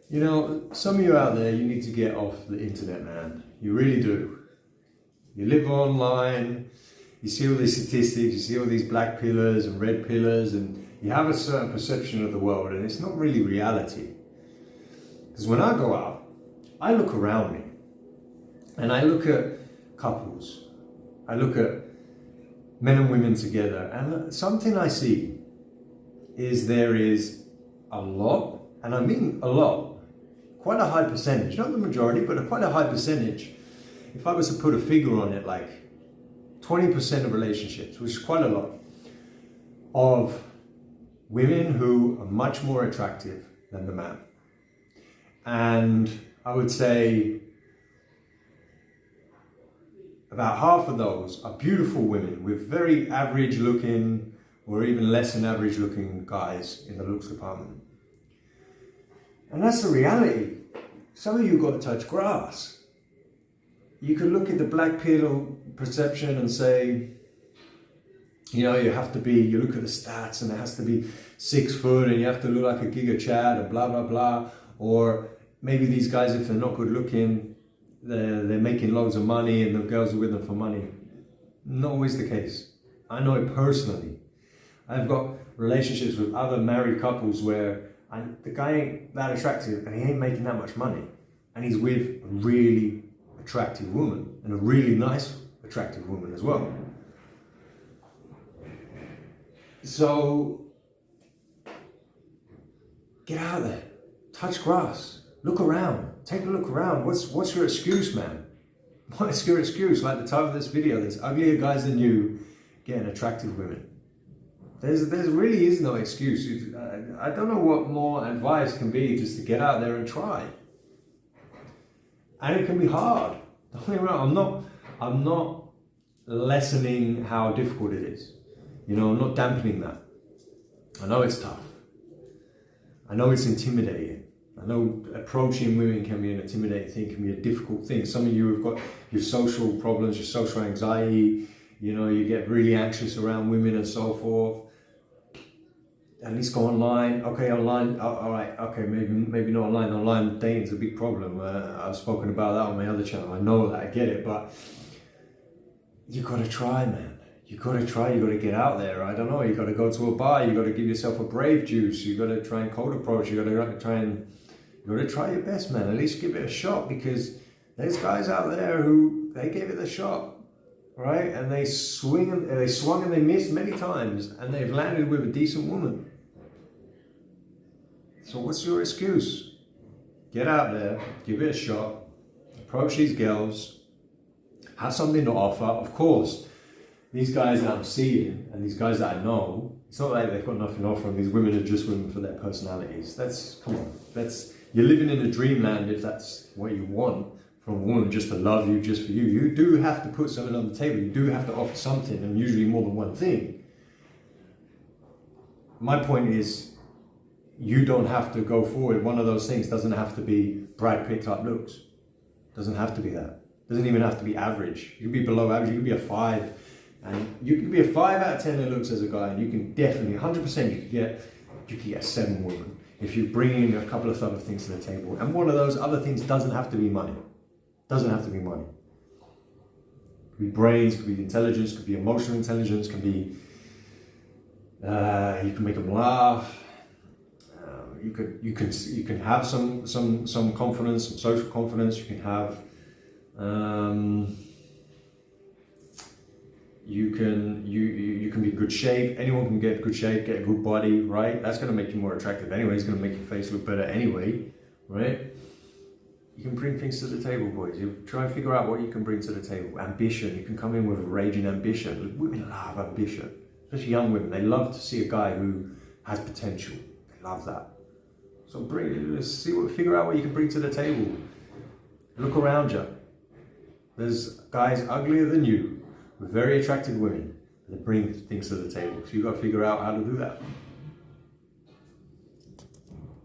You know, some of you out there, you need to get off the internet, man. You really do. You live online, you see all these statistics, you see all these black pillars and red pillars, and you have a certain perception of the world, and it's not really reality. Because when I go out, I look around me, and I look at couples, I look at men and women together, and something I see is there is a lot, and I mean a lot, quite a high percentage, not the majority, but quite a high percentage. If I was to put a figure on it, like 20% of relationships, which is quite a lot, of women who are much more attractive than the man. And I would say about half of those are beautiful women with very average looking or even less than average looking guys in the looks department. And that's the reality. Some of you got to touch grass. You could look at the black pill perception and say, you know, you look at the stats and it has to be 6 foot and you have to look like a Giga Chad and blah, blah, blah. Or maybe these guys, if they're not good looking, they're making loads of money and the girls are with them for money. Not always the case. I know it personally. I've got relationships with other married couples where the guy ain't that attractive and he ain't making that much money. And he's with a really attractive woman and a really nice attractive woman as well. So get out there, touch grass, look around, take a look around. What's your excuse, man? What's your excuse? Like the title of this video, there's uglier guys than you getting attractive women. There really is no excuse. I don't know what more advice can be, just to get out there and try. And it can be hard. Don't get me wrong, I'm not lessening how difficult it is. You know, I'm not dampening that. I know it's tough. I know it's intimidating. I know approaching women can be an intimidating thing, can be a difficult thing. Some of you have got your social problems, your social anxiety, you know, you get really anxious around women and so forth. At least go online. Okay, online, all right, okay, maybe not online. Online dating's a big problem. I've spoken about that on my other channel. I know that, I get it, but you gotta try, man. You gotta try, you gotta get out there. I don't know, you gotta go to a bar, you gotta give yourself a brave juice, you gotta try and cold approach, you gotta try your best, man. At least give it a shot, because there's guys out there who, they gave it a shot, right? And they swung and they missed many times, and they've landed with a decent woman. So what's your excuse? Get out there, give it a shot, approach these girls, have something to offer. Of course, these guys that I'm seeing and these guys that I know, it's not like they've got nothing to offer and these women are just women for their personalities. Come on, you're living in a dreamland if that's what you want from a woman, just to love you, just for you. You do have to put something on the table. You do have to offer something, and usually more than one thing. My point is, you don't have to go forward. One of those things doesn't have to be Brad Pitt type looks. Doesn't have to be that. Doesn't even have to be average. You could be below average. You could be a 5. And you could be a 5 out of 10 in looks as a guy. And you can definitely, 100%, you could get a 7 woman if you bring in a couple of other things to the table. And one of those other things doesn't have to be money. Doesn't have to be money. It could be brains, could be intelligence, could be emotional intelligence, could be, you can make them laugh. You can have some confidence, some social confidence. You can have you can be in good shape. Anyone can get good shape, get a good body, right? That's going to make you more attractive anyway. It's going to make your face look better anyway, right? You can bring things to the table, boys. You try and figure out what you can bring to the table. Ambition. You can come in with a raging ambition. Women love ambition, especially young women. They love to see a guy who has potential. They love that. So figure out what you can bring to the table. Look around you. There's guys uglier than you with very attractive women that bring things to the table. So you've got to figure out how to do that.